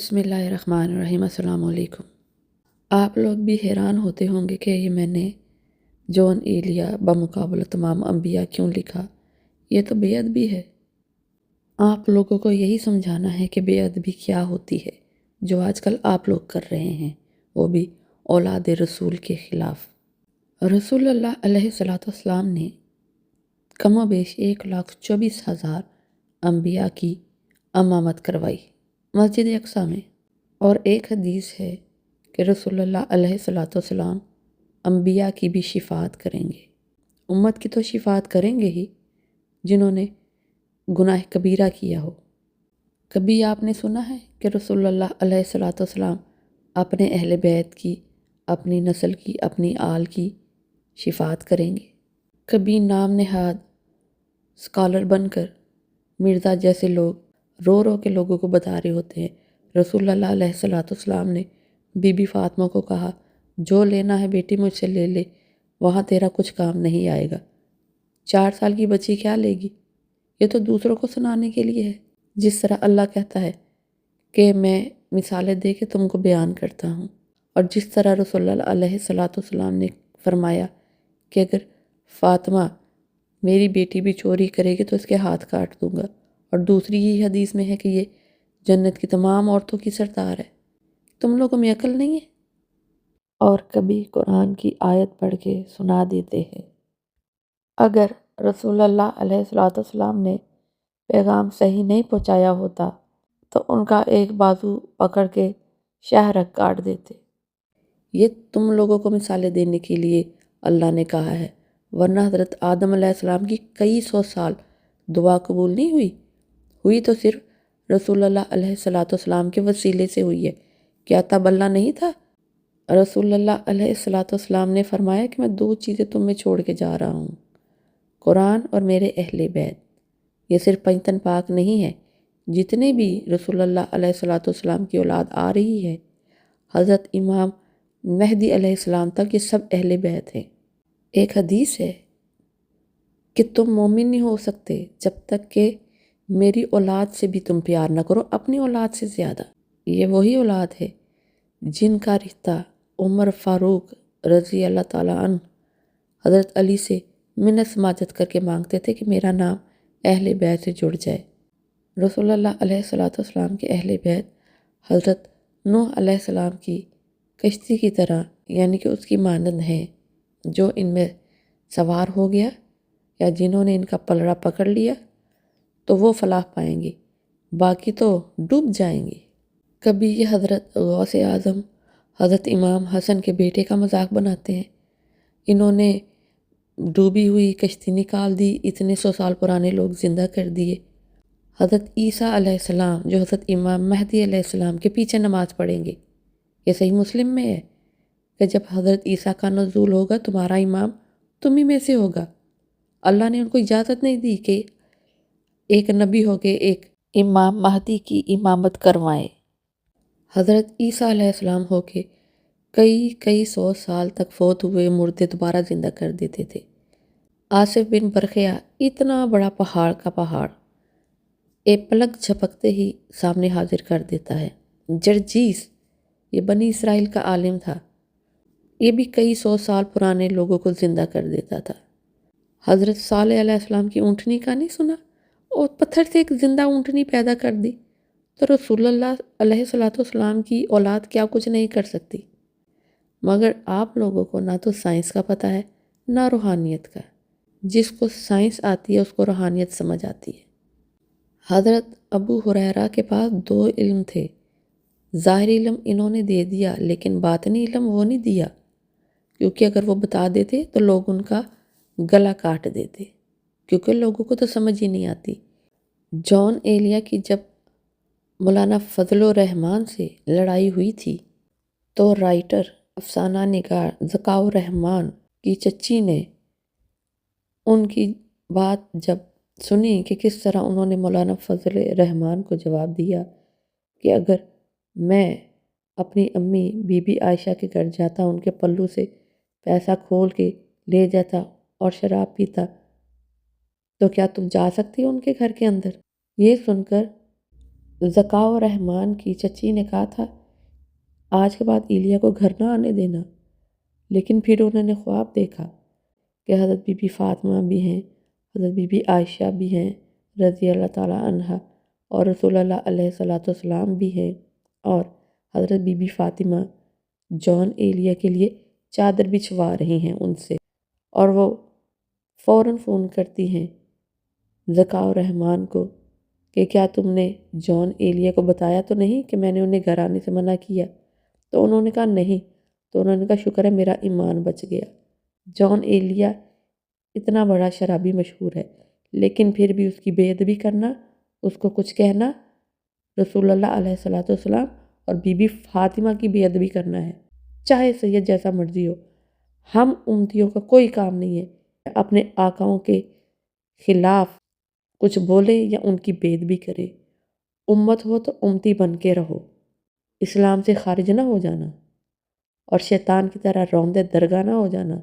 بسم اللہ الرحمن الرحیم۔ السلام علیکم۔ آپ لوگ بھی حیران ہوتے ہوں گے کہ یہ میں نے جون ایلیا بمقابلہ تمام انبیاء کیوں لکھا۔ یہ تو بے ادبی ہے۔ آپ لوگوں کو یہی سمجھانا ہے کہ بے ادبی کیا ہوتی ہے، جو آج کل آپ لوگ کر رہے ہیں، وہ بھی اولاد رسول کے خلاف۔ رسول اللہ علیہ السلام نے کم و بیش 1,24,000 انبیاء کی امامت کروائی مسجد اقصیٰ میں، اور ایک حدیث ہے کہ رسول اللہ علیہ السلام انبیاء کی بھی شفاعت کریں گے۔ امت کی تو شفاعت کریں گے ہی جنہوں نے گناہ کبیرہ کیا ہو۔ کبھی آپ نے سنا ہے کہ رسول اللہ علیہ السلام اپنے اہل بیت کی، اپنی نسل کی، اپنی آل کی شفاعت کریں گے؟ کبھی نام نہاد اسکالر بن کر مرزا جیسے لوگ رو رو کے لوگوں کو بتا رہے ہوتے ہیں رسول اللہ علیہ السلام نے بی بی فاطمہ کو کہا، جو لینا ہے بیٹی مجھ سے لے لے، وہاں تیرا کچھ کام نہیں آئے گا۔ 4 سال کی بچی کیا لے گی؟ یہ تو دوسروں کو سنانے کے لیے ہے۔ جس طرح اللہ کہتا ہے کہ میں مثالیں دے کے تم کو بیان کرتا ہوں، اور جس طرح رسول اللہ علیہ السلام نے فرمایا کہ اگر فاطمہ میری بیٹی بھی چوری کرے گی تو اس کے ہاتھ کاٹ دوں گا، اور دوسری ہی حدیث میں ہے کہ یہ جنت کی تمام عورتوں کی سردار ہے۔ تم لوگوں میں عقل نہیں ہے؟ اور کبھی قرآن کی آیت پڑھ کے سنا دیتے ہیں۔ اگر رسول اللہ علیہ السلام نے پیغام صحیح نہیں پہنچایا ہوتا تو ان کا ایک بازو پکڑ کے شہرک کاٹ دیتے۔ یہ تم لوگوں کو مثالیں دینے کے لیے اللہ نے کہا ہے، ورنہ حضرت آدم علیہ السلام کی کئی 100 سال دعا قبول نہیں ہوئی تو صرف رسول اللہ علیہ السلام کے وسیلے سے ہوئی ہے۔ کیا تب اللہ نہیں تھا؟ رسول اللہ علیہ السلام نے فرمایا کہ میں 2 چیزیں تم میں چھوڑ کے جا رہا ہوں، قرآن اور میرے اہل بیت۔ یہ صرف پنجتن پاک نہیں ہے، جتنے بھی رسول اللہ علیہ السلام کی اولاد آ رہی ہے، حضرت امام مہدی علیہ السلام تک، یہ سب اہل بیت ہیں۔ ایک حدیث ہے کہ تم مومن نہیں ہو سکتے جب تک کہ میری اولاد سے بھی تم پیار نہ کرو، اپنی اولاد سے زیادہ۔ یہ وہی اولاد ہے جن کا رشتہ عمر فاروق رضی اللہ تعالیٰ عنہ حضرت علی سے منت سماجت کر کے مانگتے تھے کہ میرا نام اہل بیت سے جڑ جائے۔ رسول اللہ علیہ السلام کے اہل بیت حضرت نوح علیہ السلام کی کشتی کی طرح، یعنی کہ اس کی مانند ہیں، جو ان میں سوار ہو گیا یا جنہوں نے ان کا پلڑا پکڑ لیا تو وہ فلاح پائیں گے، باقی تو ڈوب جائیں گے۔ کبھی یہ حضرت غوث اعظم حضرت امام حسن کے بیٹے کا مذاق بناتے ہیں، انہوں نے ڈوبی ہوئی کشتی نکال دی، اتنے 100 سال پرانے لوگ زندہ کر دیے۔ حضرت عیسیٰ علیہ السلام جو حضرت امام مہدی علیہ السلام کے پیچھے نماز پڑھیں گے، یہ صحیح مسلم میں ہے کہ جب حضرت عیسیٰ کا نزول ہوگا تمہارا امام تم ہی میں سے ہوگا۔ اللہ نے ان کو اجازت نہیں دی کہ ایک نبی ہو کے ایک امام مہدی کی امامت کروائیں۔ حضرت عیسیٰ علیہ السلام ہو کے کئی 100 سال تک فوت ہوئے مردے دوبارہ زندہ کر دیتے تھے۔ آصف بن برخیہ اتنا بڑا پہاڑ کا پہاڑ ایک پلک جھپکتے ہی سامنے حاضر کر دیتا ہے۔ جرجیس یہ بنی اسرائیل کا عالم تھا، یہ بھی کئی 100 سال پرانے لوگوں کو زندہ کر دیتا تھا۔ حضرت صالح علیہ السلام کی اونٹنی کا نہیں سنا؟ اور پتھر سے ایک زندہ اونٹنی پیدا کر دی، تو رسول اللہ علیہ السلام کی اولاد کیا کچھ نہیں کر سکتی؟ مگر آپ لوگوں کو نہ تو سائنس کا پتہ ہے نہ روحانیت کا۔ جس کو سائنس آتی ہے اس کو روحانیت سمجھ آتی ہے۔ حضرت ابو ہریرہ کے پاس 2 علم تھے، ظاہری علم انہوں نے دے دیا لیکن باطنی علم وہ نہیں دیا، کیونکہ اگر وہ بتا دیتے تو لوگ ان کا گلا کاٹ دیتے، کیونکہ لوگوں کو تو سمجھ ہی نہیں آتی۔ جون ایلیا کی جب مولانا فضل الرحمن سے لڑائی ہوئی تھی تو رائٹر افسانہ نگار ذکاء الرحمن کی چچی نے ان کی بات جب سنی کہ کس طرح انہوں نے مولانا فضل الرحمن کو جواب دیا کہ اگر میں اپنی امی بی بی عائشہ کے گھر جاتا، ان کے پلو سے پیسہ کھول کے لے جاتا اور شراب پیتا، تو کیا تم جا سکتی ہو ان کے گھر کے اندر؟ یہ سن کر ذکاء رحمان کی چچی نے کہا تھا آج کے بعد ایلیا کو گھر نہ آنے دینا، لیکن پھر انہوں نے خواب دیکھا کہ حضرت بی بی فاطمہ بھی ہیں، حضرت بی بی عائشہ بھی ہیں رضی اللہ تعالیٰ عنہا، اور رسول اللہ علیہ الصلوۃ والسلام بھی ہیں، اور حضرت بی بی فاطمہ جون ایلیا کے لیے چادر بچھوا رہی ہیں ان سے، اور وہ فوراً فون کرتی ہیں ذکاء الرحمان کو کہ کیا تم نے جون ایلیا کو بتایا تو نہیں کہ میں نے انہیں گھر آنے سے منع کیا؟ تو انہوں نے کہا نہیں۔ تو انہوں نے کہا شکر ہے میرا ایمان بچ گیا۔ جون ایلیا اتنا بڑا شرابی مشہور ہے، لیکن پھر بھی اس کی بے ادبی کرنا، اس کو کچھ کہنا، رسول اللہ علیہ الصلوۃ والسلام اور بی بی فاطمہ کی بے ادبی کرنا ہے، چاہے سید جیسا مرضی ہو۔ ہم امتیوں کا کوئی کام نہیں ہے اپنے آقاؤں کے خلاف کچھ بولے یا ان کی بے ادبی کرے۔ امت ہو تو امتی بن کے رہو، اسلام سے خارج نہ ہو جانا اور شیطان کی طرح روندے درگاہ نہ ہو جانا۔